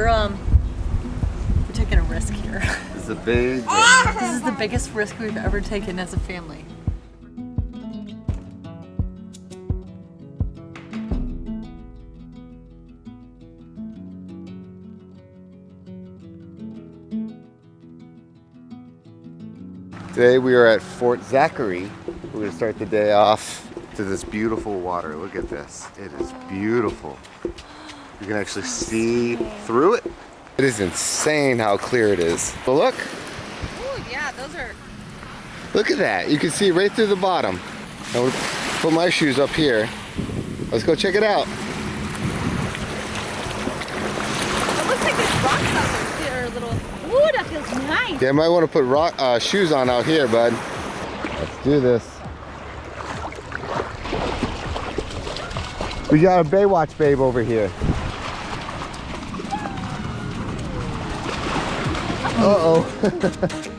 we're taking a risk here. This is a big This is the biggest risk we've ever taken as a family. Today we are at Fort Zachary. We're going to start the day off to this beautiful water. Look at this. It is beautiful. You can actually see through it. It is insane how clear it is. But look. Ooh, yeah, those are... Look at that. You can see right through the bottom. I will put my shoes up here. Let's go check it out. It looks like there's rocks out there. Little... Ooh, that feels nice. Yeah, I might want to put shoes on out here, bud. Let's do this. We got a Baywatch babe over here. Uh-oh.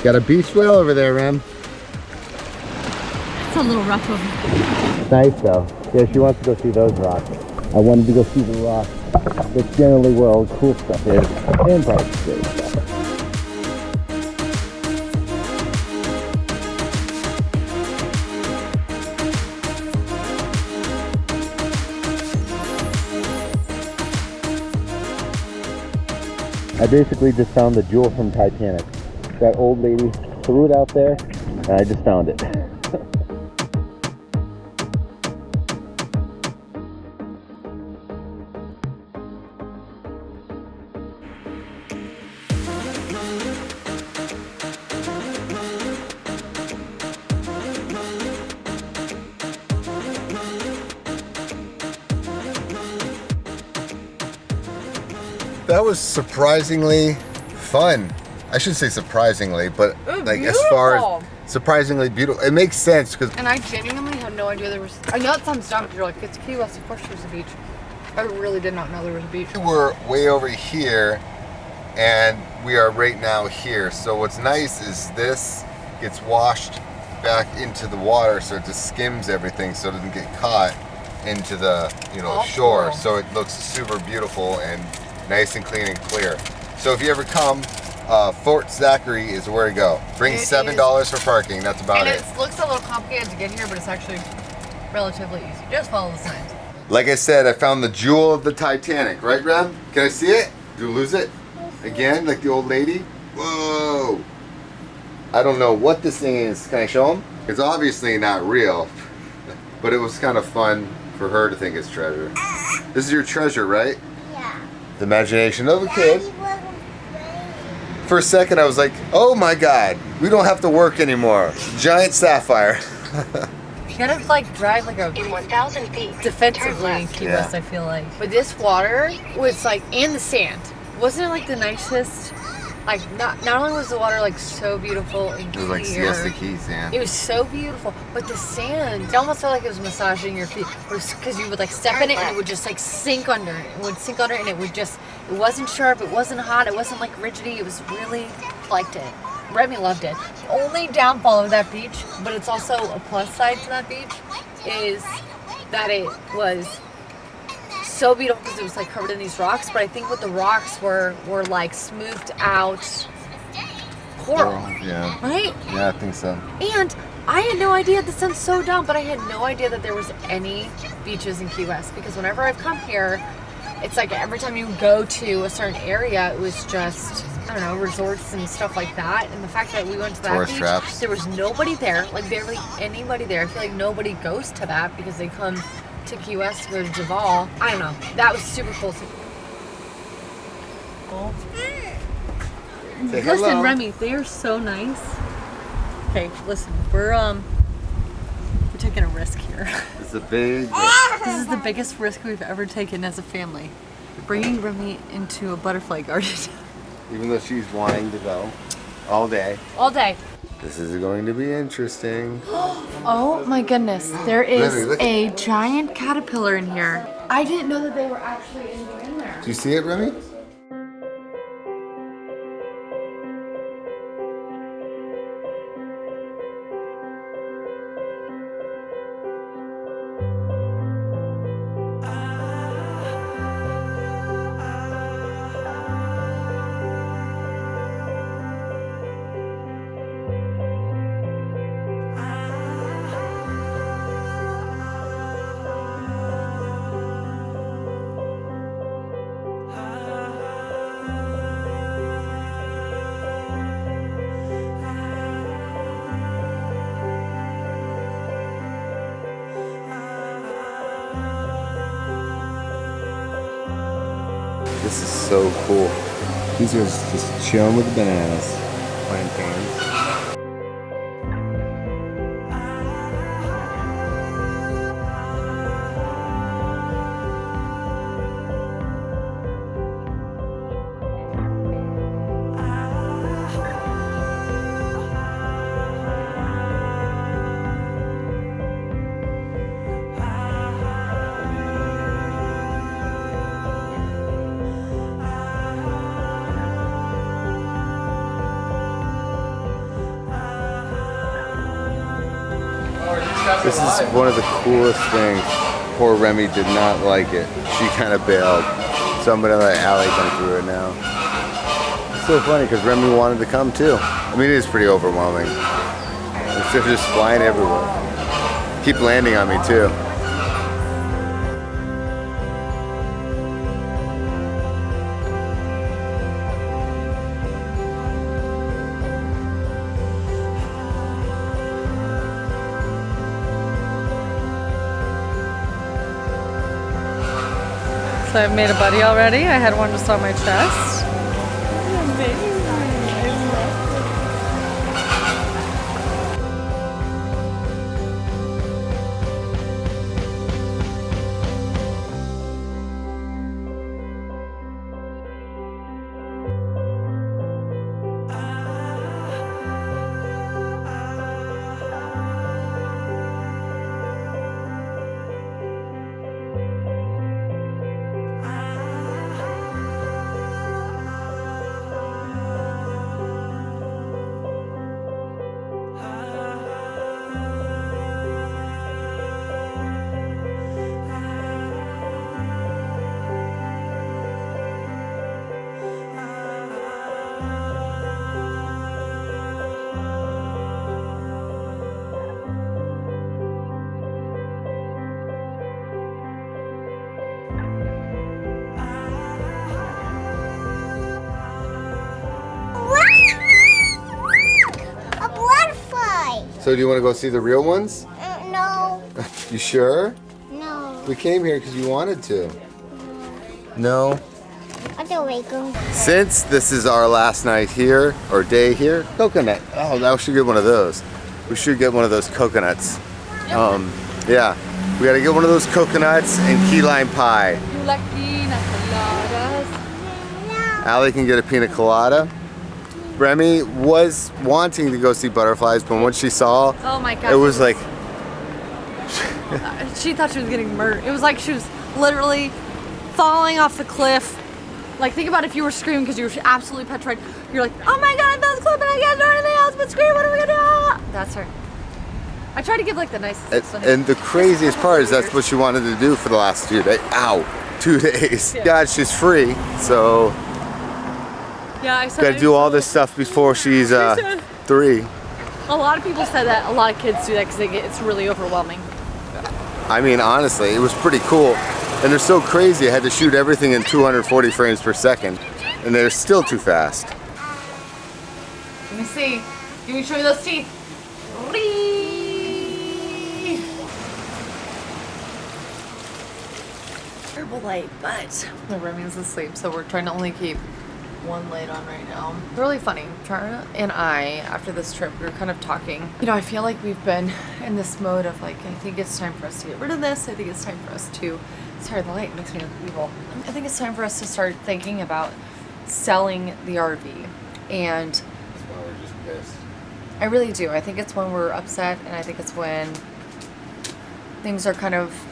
Got a beach whale over there, Rem. It's a little rough over here. Nice though. Yeah, she wants to go see those rocks. I wanted to go see the rocks. That's generally where all the cool stuff is. And probably scary stuff. I basically just found the jewel from Titanic. That old lady threw it out there, and I just found it. That was surprisingly fun. I should say surprisingly, but like beautiful. As far as surprisingly beautiful, it makes sense because. And I genuinely had no idea there was. I know it sounds dumb because you're like, it's Key West, of course there's a beach. I really did not know there was a beach. We're way over here, and we are right now here. So what's nice is this gets washed back into the water, so it just skims everything, so it doesn't get caught into the shore. Cool. So it looks super beautiful and nice and clean and clear. So if you ever come, Fort Zachary is where to go. Bring $7 for parking. That's about it. It looks a little complicated to get here, but it's actually relatively easy. Just follow the signs. Like I said, I found the jewel of the Titanic. Right, Rem? Can I see it? Do you lose it? Again, like the old lady? Whoa! I don't know what this thing is. Can I show them? It's obviously not real, but it was kind of fun for her to think it's treasure. This is your treasure, right? Yeah. The imagination of a kid. Daddy wasn't afraid. For a second, I was like, oh my God, we don't have to work anymore. Giant sapphire. You gotta like drive like a In 1,000 feet, defensively turn in left. Key West, I feel like. But this water was like, and the sand. Wasn't it like the nicest? Like not only was the water like so beautiful and It clear. was like Siesta Keys, yeah. It was so beautiful, but the sand, it almost felt like it was massaging your feet. Because you would like step in it and it would just like sink under. It would sink under and it would just, it wasn't sharp, it wasn't hot, it wasn't like rigidy. It was really, liked it. Remy loved it. The only downfall of that beach, but it's also a plus side to that beach, is that it was so beautiful because it was like covered in these rocks. But I think what the rocks were like smoothed out coral. Yeah. Right? Yeah, I think so. And I had no idea. This sounds so dumb, but I had no idea that there was any beaches in Key West, because whenever I've come here, it's like every time you go to a certain area, it was just, I don't know, resorts and stuff like that. And the fact that we went to that Tourist beach, traps. there was nobody there, like barely anybody there. I feel like nobody goes to that because they come to Key West to go to Duval. I don't know. That was super cool. Say Listen, hello. Remy, they are so nice. Okay, listen, we're taking a risk here. It's a big. This is the biggest risk we've ever taken as a family. Bringing Remy into a butterfly garden. Even though she's wanting to go all day. All day. This is going to be interesting. Oh my goodness, there is Remy, look. a giant caterpillar in here. I didn't know that they were actually in there. Do you see it, Remy? This is so cool. These are just chilling with the bananas. Plantains. This is one of the coolest things. Poor Remy did not like it. She kind of bailed. So I'm gonna let Allie come through it now. It's so funny because Remy wanted to come too. I mean, it is pretty overwhelming. They're just flying everywhere. Keep landing on me too. So I've made a buddy already. I had one just on my chest. So do you want to go see the real ones? No. You sure? No. We came here because you wanted to. No? Other way go. Since this is our last night here, or day here, coconut. Oh, now we should get one of those. We should get one of those coconuts. Yeah, we gotta get one of those coconuts and key lime pie. You like pina coladas? Allie can get a pina colada. Remy was wanting to go see butterflies, but once she saw, Oh my gosh. it was like, she thought she was getting murdered. It was like she was literally falling off the cliff. Like, think about if you were screaming because you were absolutely petrified. You're like, oh my god, I fell off the cliff and I can't do anything else but scream. What are we gonna do? That's her. I tried to give like the nicest explanation. and the craziest part is that's what she wanted to do for the last 2 days. Ow, 2 days. Yeah. God, she's free, so Yeah, I said gotta do all this stuff before she's 3. A lot of people said that a lot of kids do that because it's really overwhelming. I mean, honestly, it was pretty cool. And they're so crazy, I had to shoot everything in 240 frames per second. And they're still too fast. Let me see. Give me show me those teeth. Terrible light, but the Remy's asleep, so we're trying to only keep one light on right now. It's really funny. Tara and I, after this trip, we were kind of talking. You know, I feel like we've been in this mode of like, I think it's time for us to get rid of this. I think it's time for us to, sorry, the light makes me look evil. I think it's time for us to start thinking about selling the RV. And That's why we're just pissed. I really do. I think it's when we're upset, and I think it's when things are kind of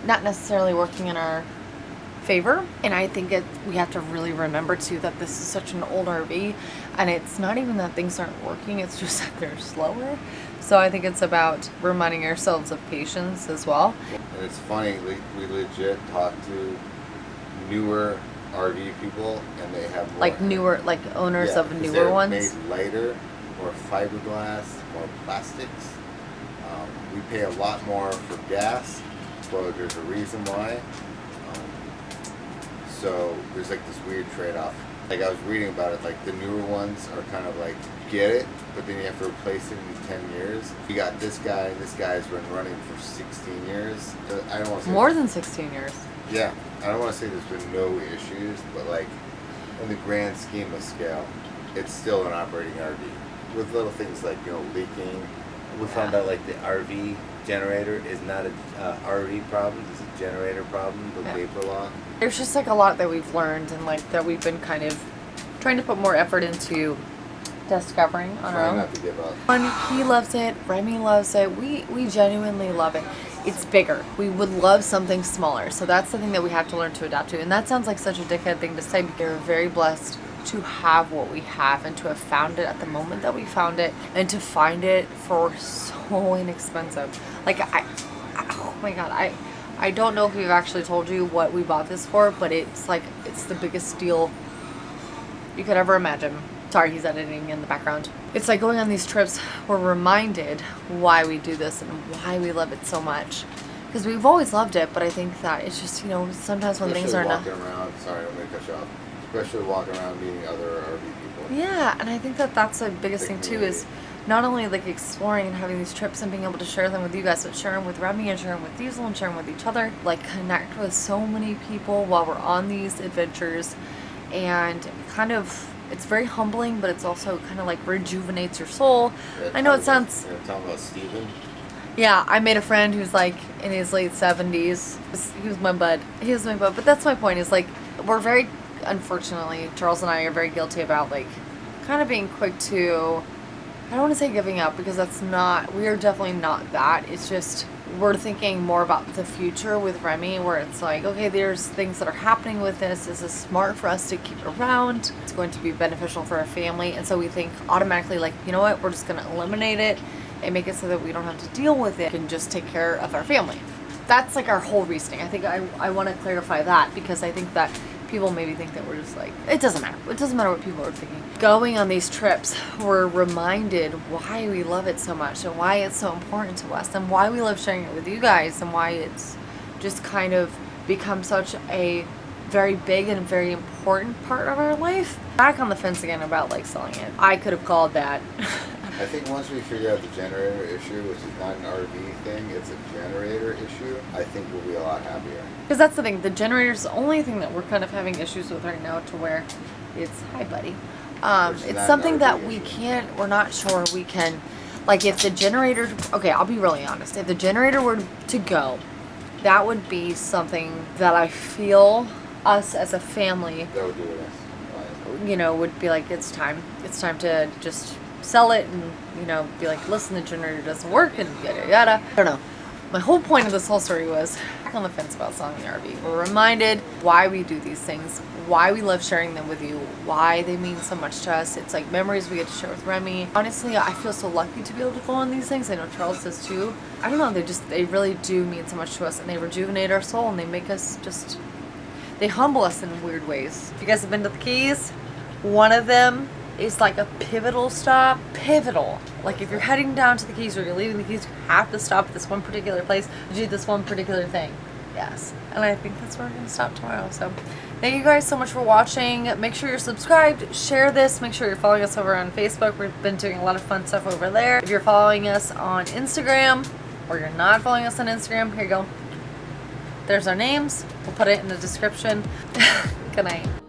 not necessarily working in our favor. And I think we have to really remember too that this is such an old RV, and it's not even that things aren't working, it's just that they're slower. So I think it's about reminding ourselves of patience as well. And it's funny, we legit talk to newer RV people, and they have more, Like newer, like owners of 'cause newer they're ones. made lighter, more fiberglass, more plastics. We pay a lot more for gas, but there's a reason why. So there's like this weird trade-off. Like I was reading about it, like the newer ones are kind of like, get it, but then you have to replace it in 10 years. You got this guy, and this guy's been running for 16 years. I don't want to say More than 16 years. Yeah, I don't want to say there's been no issues, but like in the grand scheme of scale, it's still an operating RV with little things like, you know, leaking. We found out like the RV generator is not a RV problem, it's a generator problem, the Yeah. vapor lock. There's just like a lot that we've learned, and like that we've been kind of trying to put more effort into discovering on our Try own. not to give up. He loves it. Remy loves it. We genuinely love it. It's bigger. We would love something smaller. So that's the thing that we have to learn to adapt to. And that sounds like such a dickhead thing to say, but we're very blessed to have what we have and to have found it at the moment that we found it, and to find it for so inexpensive. Like oh my God, I don't know if we've actually told you what we bought this for, but it's like, it's the biggest deal you could ever imagine. Sorry, he's editing in the background. It's like going on these trips, we're reminded why we do this and why we love it so much. Because we've always loved it, but I think that it's just, you know, sometimes when things are not... walking around, sorry, I'm going to cut you off. Especially walking around meeting other RV people. Yeah, and I think that that's the biggest thing too, is not only like exploring and having these trips and being able to share them with you guys, but share them with Remy and share them with Diesel and share them with each other. Like connect with so many people while we're on these adventures, and kind of, it's very humbling, but it's also kind of like rejuvenates your soul. Yeah, I know it sounds... You're talking about Steven? Yeah, I made a friend who's like in his late 70s. He was my bud. He was my bud. But that's my point, is like, we're very, unfortunately, Charles and I are very guilty about like kind of being quick to, I don't want to say giving up, because that's not, we are definitely not that. It's just, we're thinking more about the future with Remy, where it's like, okay, there's things that are happening with this. Is this smart for us to keep around? It's going to be beneficial for our family. And so we think automatically like, you know what, we're just going to eliminate it and make it so that we don't have to deal with it and just take care of our family. That's like our whole reasoning. I think I want to clarify that, because I think that people maybe think that we're just like, it doesn't matter. It doesn't matter what people are thinking. Going on these trips, we're reminded why we love it so much and why it's so important to us and why we love sharing it with you guys and why it's just kind of become such a very big and very important part of our life. Back on the fence again about like selling it. I could have called that. I think once we figure out the generator issue, which is not an RV thing, it's a generator issue, I think we'll be a lot happier. Because that's the thing, the generator's the only thing that we're kind of having issues with right now, to where it's, hi buddy. It's something that we can't, we're not sure we can, like if the generator, okay, I'll be really honest. If the generator were to go, that would be something that I feel us as a family, That would do it. you know, would be like, it's time to just sell it and, you know, be like, listen, the generator doesn't work and yada yada. I don't know. My whole point of this whole story was back on the fence about selling the RV. We're reminded why we do these things, why we love sharing them with you, why they mean so much to us. It's like memories we get to share with Remy. Honestly, I feel so lucky to be able to go on these things. I know Charles does too. I don't know, they really do mean so much to us, and they rejuvenate our soul, and they make us just, they humble us in weird ways. If you guys have been to the Keys, one of them is like a pivotal stop. Pivotal. Like if you're heading down to the Keys or you're leaving the Keys, you have to stop at this one particular place to do this one particular thing. Yes. And I think that's where we're going to stop tomorrow. So thank you guys so much for watching. Make sure you're subscribed, share this, make sure you're following us over on Facebook. We've been doing a lot of fun stuff over there. If you're following us on Instagram or you're not following us on Instagram, here you go. There's our names. We'll put it in the description. Good night.